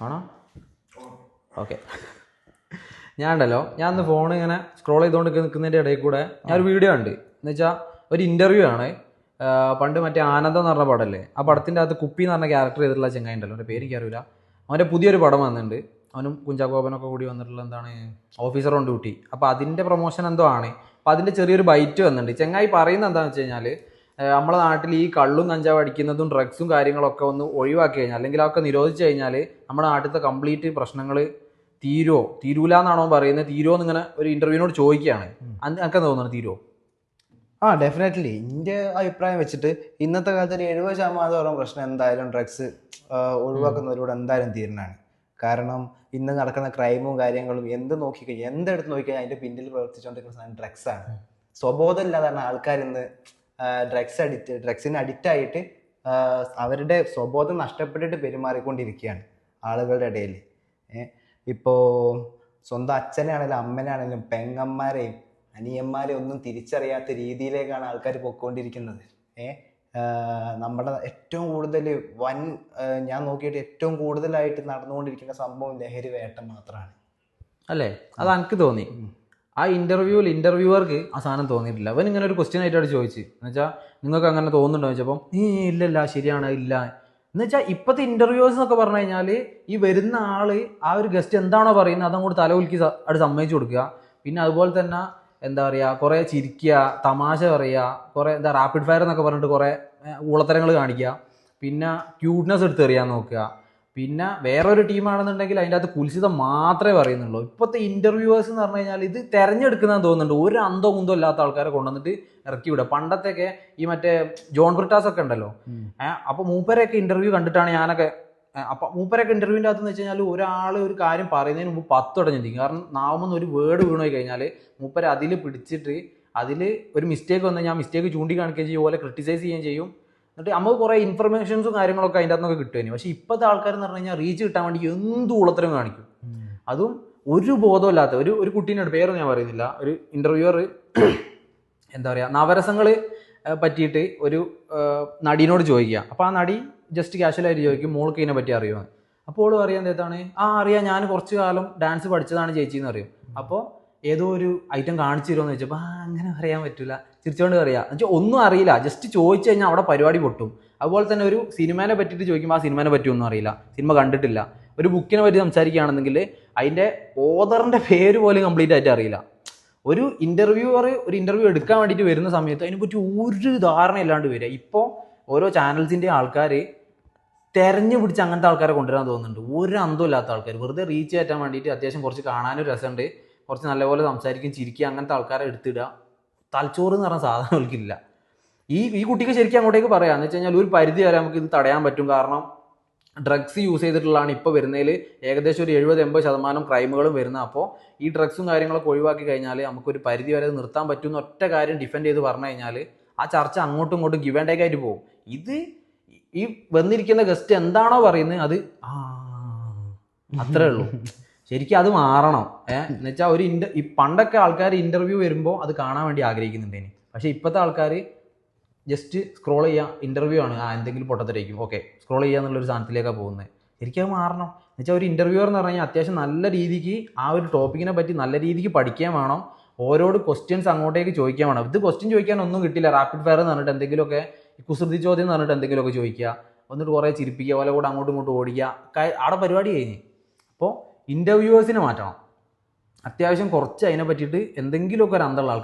ആണോ? ഓക്കെ. ഞാൻ ഇന്ന് ഫോൺ ഇങ്ങനെ സ്ക്രോൾ ചെയ്തുകൊണ്ട് നിൽക്കുന്നതിൻ്റെ ഇടയിൽ കൂടെ ഞാനൊരു വീഡിയോ ഉണ്ട്. എന്ന് വെച്ചാൽ ഒരു ഇൻ്റർവ്യൂ ആണ്. പണ്ട് മറ്റേ ആനന്ദം എന്ന് പറഞ്ഞ പടമല്ലേ, ആ പടത്തിൻ്റെ അകത്ത് കുപ്പി എന്ന് പറഞ്ഞ ക്യാരക്ടർ ചെയ്തിട്ടുള്ള ചെങ്ങായി ഉണ്ടല്ലോ, എൻ്റെ പേര് എനിക്കറിയില്ല. അവൻ്റെ പുതിയൊരു പടം വന്നിട്ടുണ്ട്. അവനും കുഞ്ചാക്കോബനൊക്കെ കൂടി വന്നിട്ടുള്ള എന്താണ് ഓഫീസർ ഓൺ ഡ്യൂട്ടി. അപ്പോൾ അതിൻ്റെ പ്രൊമോഷൻ എന്തോ ആണ്. അപ്പോൾ അതിൻ്റെ ചെറിയൊരു ബൈറ്റ് വന്നിട്ടുണ്ട്. ചെങ്ങായി പറയുന്നത് എന്താണെന്ന് വെച്ച് കഴിഞ്ഞാൽ, നമ്മുടെ നാട്ടിൽ ഈ കള്ളും കഞ്ചാവ് അടിക്കുന്നതും ഡ്രഗ്സും കാര്യങ്ങളൊക്കെ ഒന്ന് ഒഴിവാക്കി കഴിഞ്ഞാൽ, അല്ലെങ്കിൽ അതൊക്കെ നിരോധിച്ചു കഴിഞ്ഞാൽ നമ്മുടെ നാട്ടിലത്തെ കംപ്ലീറ്റ് പ്രശ്നങ്ങൾ തീരൂല എന്നാണോ പറയുന്നത്? തീരുമോ എന്നിങ്ങനെ ഒരു ഇന്റർവ്യൂവിനോട് ചോദിക്കുകയാണ്. എനിക്ക് തോന്നുന്നു തീരുമോ? ഡെഫിനറ്റ്ലി. എൻ്റെ അഭിപ്രായം വെച്ചിട്ട് ഇന്നത്തെ കാലത്ത് ഒരു 70% പ്രശ്നം എന്തായാലും ഡ്രഗ്സ് ഒഴിവാക്കുന്നതിലൂടെ എന്തായാലും തീരുന്നതാണ്. കാരണം ഇന്ന് നടക്കുന്ന ക്രൈമും കാര്യങ്ങളും എന്തെടുത്ത് നോക്കിക്കഴിഞ്ഞാൽ അതിൻ്റെ പിന്നിൽ പ്രവർത്തിച്ചുകൊണ്ടിരിക്കുന്ന സാധനം ഡ്രഗ്സാണ്. സ്വബോധമില്ലാതാണ് ആൾക്കാർ ഇന്ന് ഡ്രഗ്സിന് അഡിക്റ്റ് ആയിട്ട് അവരുടെ സ്വബോധം നഷ്ടപ്പെട്ടിട്ട് പെരുമാറിക്കൊണ്ടിരിക്കുകയാണ് ആളുകളുടെ ഇടയിൽ. ഇപ്പോൾ സ്വന്തം അച്ഛനെ ആണെങ്കിലും അമ്മനെ ആണെങ്കിലും പെങ്ങന്മാരെയും അനിയന്മാരെയും ഒന്നും തിരിച്ചറിയാത്ത രീതിയിലേക്കാണ് ആൾക്കാർ പോയിക്കൊണ്ടിരിക്കുന്നത്. നമ്മുടെ ഏറ്റവും കൂടുതൽ ഞാൻ നോക്കിയിട്ട് ഏറ്റവും കൂടുതലായിട്ട് നടന്നുകൊണ്ടിരിക്കുന്ന സംഭവം ലഹരി വേട്ട മാത്രമാണ്. അല്ലേ? അത് എനിക്ക് തോന്നി. ആ ഇന്റർവ്യൂവർക്ക് ആ സാധനം തോന്നിയിട്ടില്ല. അവൻ ഇങ്ങനെ ഒരു ക്വസ്റ്റ്യൻ ആയിട്ടാണ് ചോദിച്ചു. എന്ന് വെച്ചാൽ നിങ്ങൾക്ക് അങ്ങനെ തോന്നുന്നുണ്ടോ ചോദിച്ചപ്പം ഇല്ലല്ല ശരിയാണ് ഇല്ല എന്ന് വെച്ചാൽ ഇപ്പോഴത്തെ ഇന്റർവ്യൂസ് എന്നൊക്കെ പറഞ്ഞു കഴിഞ്ഞാൽ ഈ വരുന്ന ആള് ആ ഒരു ഗസ്റ്റ് എന്താണോ പറയുന്നത് അതങ്ങോട്ട് തലകുലുക്കി അത് സമ്മതിച്ചു കൊടുക്കുക. പിന്നെ അതുപോലെ തന്നെ എന്താ പറയുക, കുറേ ചിരിക്കുക, തമാശ പറയുക, കുറേ റാപ്പിഡ് ഫയർ എന്നൊക്കെ പറഞ്ഞിട്ട് കുറേ ഊളത്തരങ്ങൾ കാണിക്കുക, പിന്നെ ക്യൂട്ട്നെസ് എടുത്ത് എറിയാൻ നോക്കുക. പിന്നെ വേറൊരു ടീമാണെന്നുണ്ടെങ്കിൽ അതിൻ്റെ അകത്ത് കുൽസിതം മാത്രമേ പറയുന്നുള്ളൂ. ഇപ്പോഴത്തെ ഇന്റർവ്യൂവേഴ്സ് എന്ന് പറഞ്ഞു കഴിഞ്ഞാൽ ഇത് തിരഞ്ഞെടുക്കുന്നതെന്ന് തോന്നുന്നുണ്ട്. ഒരു അന്തോ കുന്തോ ഇല്ലാത്ത ആൾക്കാരെ കൊണ്ടുവന്നിട്ട് ഇറക്കി വിടുക. പണ്ടത്തെയൊക്കെ ഈ മറ്റേ ജോൺ ബ്രിട്ടാസ് ഒക്കെ ഉണ്ടല്ലോ, അപ്പോൾ മൂപ്പരെയൊക്കെ ഇന്റർവ്യൂ കണ്ടിട്ടാണ് ഞാനൊക്കെ. അപ്പം മൂപ്പരൊക്കെ ഇന്റർവ്യൂവിൻ്റെ അകത്ത് വെച്ച് കഴിഞ്ഞാൽ ഒരാൾ ഒരു കാര്യം പറയുന്നതിന് മുമ്പ് 10 വട്ടം ചിന്തിക്കും. കാരണം നാവുമെന്ന് ഒരു വേർഡ് വീണുപോയി കഴിഞ്ഞാൽ മൂപ്പര് അതിൽ പിടിച്ചിട്ട് അതിൽ ഒരു മിസ്റ്റേക്ക് വന്നു കഴിഞ്ഞാൽ മിസ്റ്റേക്ക് ചൂണ്ടിക്കാണിക്കുകയും ചെയ്യും, പോലെ ക്രിട്ടിസൈസ് ചെയ്യുകയും ചെയ്യും. എന്നിട്ട് നമുക്ക് കുറേ ഇൻഫർമേഷൻസും കാര്യങ്ങളൊക്കെ അതിൻ്റെ അകത്തൊക്കെ കിട്ടുമായിരുന്നു. പക്ഷേ ഇപ്പോഴത്തെ ആൾക്കാരെന്ന് പറഞ്ഞു കഴിഞ്ഞാൽ റീച്ച് കിട്ടാൻ വേണ്ടി എന്ത് ഉള്ളത്തരം കാണിക്കും. അതും ഒരു ബോധമില്ലാത്ത ഒരു കുട്ടീനോട്, പേരൊന്നും ഞാൻ പറയുന്നില്ല, ഒരു ഇന്റർവ്യൂവർ എന്താ പറയുക നവരസങ്ങൾ പറ്റിയിട്ട് ഒരു നടീനോട് ചോദിക്കുക. അപ്പോൾ ആ നടി ജസ്റ്റ് കാഷ്വലായിട്ട് ചോദിക്കും മോൾക്ക് ഇതിനെ പറ്റി അറിയുമെന്ന്. അപ്പോൾ അറിയാൻ എന്താണ് അറിയാം, ഞാൻ കുറച്ച് കാലം ഡാൻസ് പഠിച്ചതാണ് ചേച്ചിന്ന് അറിയും. അപ്പോൾ ഏതോ ഒരു ഐറ്റം കാണിച്ചു തരുമെന്ന് വെച്ചപ്പോൾ അങ്ങനെ അറിയാൻ പറ്റില്ല, ചിരിച്ചുകൊണ്ട് പറയാം. എന്നുവെച്ചാൽ ഒന്നും അറിയില്ല, ജസ്റ്റ് ചോദിച്ചു കഴിഞ്ഞാൽ അവിടെ പരിപാടി പൊട്ടും. അതുപോലെ തന്നെ ഒരു സിനിമേനെ പറ്റിയിട്ട് ചോദിക്കുമ്പോൾ ആ സിനിമേനെ പറ്റി ഒന്നും അറിയില്ല, സിനിമ കണ്ടിട്ടില്ല. ഒരു ബുക്കിനെ പറ്റി സംസാരിക്കുകയാണെന്നെങ്കിൽ അതിൻ്റെ ഓതറിൻ്റെ പേര് പോലും കംപ്ലീറ്റ് ആയിട്ട് അറിയില്ല. ഒരു ഇന്റർവ്യൂ എടുക്കാൻ വേണ്ടിയിട്ട് വരുന്ന സമയത്ത് അതിനെപ്പറ്റി ഒരു ധാരണ ഇല്ലാണ്ട് വരിക. ഇപ്പോൾ ഓരോ ചാനൽസിൻ്റെ ആൾക്കാർ തെരഞ്ഞു പിടിച്ച് അങ്ങനത്തെ ആൾക്കാരെ കൊണ്ടുവരാൻ തോന്നുന്നുണ്ട്. ഒരു അന്തം ഇല്ലാത്ത ആൾക്കാർ വെറുതെ റീച്ച് കയറ്റാൻ വേണ്ടിയിട്ട് അത്യാവശ്യം കുറച്ച് കാണാനും രസമുണ്ട്, കുറച്ച് നല്ലപോലെ സംസാരിക്കും, ചിരിക്കുക, അങ്ങനത്തെ ആൾക്കാരെ എടുത്തിടുക. തലച്ചോറ് എന്ന് പറഞ്ഞ സാധനം അവൾക്കില്ല. ഈ കുട്ടിക്ക് ശരിക്കും അങ്ങോട്ടേക്ക് പറയാം എന്ന് വെച്ച് കഴിഞ്ഞാൽ ഒരു പരിധി വരെ നമുക്ക് ഇത് തടയാൻ പറ്റും. കാരണം ഡ്രഗ്സ് യൂസ് ചെയ്തിട്ടുള്ളതാണ് ഇപ്പോൾ വരുന്നതിൽ ഏകദേശം ഒരു 70-80% ക്രൈമുകളും വരുന്നത്. അപ്പോൾ ഈ ഡ്രഗ്സും കാര്യങ്ങളൊക്കെ ഒഴിവാക്കി കഴിഞ്ഞാൽ നമുക്കൊരു പരിധി വരെ നിർത്താൻ പറ്റുമെന്ന് ഒറ്റ കാര്യം ഡിഫെൻഡ് ചെയ്ത് പറഞ്ഞു കഴിഞ്ഞാൽ ആ ചർച്ച അങ്ങോട്ടും ഇങ്ങോട്ടും ഗിവ് ആൻഡ് ടേക്ക് ആയിട്ട് പോകും. ഇത് ഈ വന്നിരിക്കുന്ന ഗസ്റ്റ് എന്താണോ പറയുന്നത് അത് അത്രേ ഉള്ളൂ. ശരിക്കും അത് മാറണം. എന്നുവെച്ചാൽ ഈ പണ്ടൊക്കെ ആൾക്കാർ ഇന്റർവ്യൂ വരുമ്പോൾ അത് കാണാൻ വേണ്ടി ആഗ്രഹിക്കുന്നുണ്ടേനി. പക്ഷെ ഇപ്പോഴത്തെ ആൾക്കാർ ജസ്റ്റ് സ്ക്രോൾ ചെയ്യുക, ഇന്റർവ്യൂ ആണ്, എന്തെങ്കിലും പൊട്ടത്തരായിരിക്കും, ഓക്കെ സ്ക്രോൾ ചെയ്യുക എന്നുള്ളൊരു സാധനത്തിലേക്കാണ് പോകുന്നത്. ശരിക്കും അത് മാറണം. എന്നുവെച്ചാൽ ഒരു ഇന്റർവ്യൂവർ എന്ന് പറഞ്ഞാൽ അത്യാവശ്യം നല്ല രീതിക്ക് ആ ഒരു ടോപ്പിക്കിനെ പറ്റി നല്ല രീതിക്ക് പഠിക്കാൻ വേണം. ഓരോട് ക്വസ്റ്റ്യൻസ് അങ്ങോട്ടേക്ക് ചോദിക്കാൻ വേണം. ഇത് ക്വസ്റ്റ്യൻ ചോദിക്കാൻ ഒന്നും കിട്ടില്ല, റാപ്പിഡ് ഫയർ എന്ന് പറഞ്ഞിട്ട് എന്തെങ്കിലുമൊക്കെ കുസൃതി ചോദ്യം എന്ന് പറഞ്ഞിട്ട് എന്തെങ്കിലുമൊക്കെ ചോദിക്കുക, എന്നിട്ട് കുറേ ചിരിപ്പിക്കുക, പോലെ കൂടെ അങ്ങോട്ടും ഇങ്ങോട്ടും ഓടിക്കുക, അവിടെ പരിപാടി കഴിഞ്ഞ്. അപ്പോൾ ഇന്റർവ്യൂവേഴ്സിനെ മാറ്റണം. അത്യാവശ്യം കുറച്ച് അതിനെ പറ്റിയിട്ട് എന്തെങ്കിലുമൊക്കെ ഒരു അന്തമുള്ള ആൾക്കാർ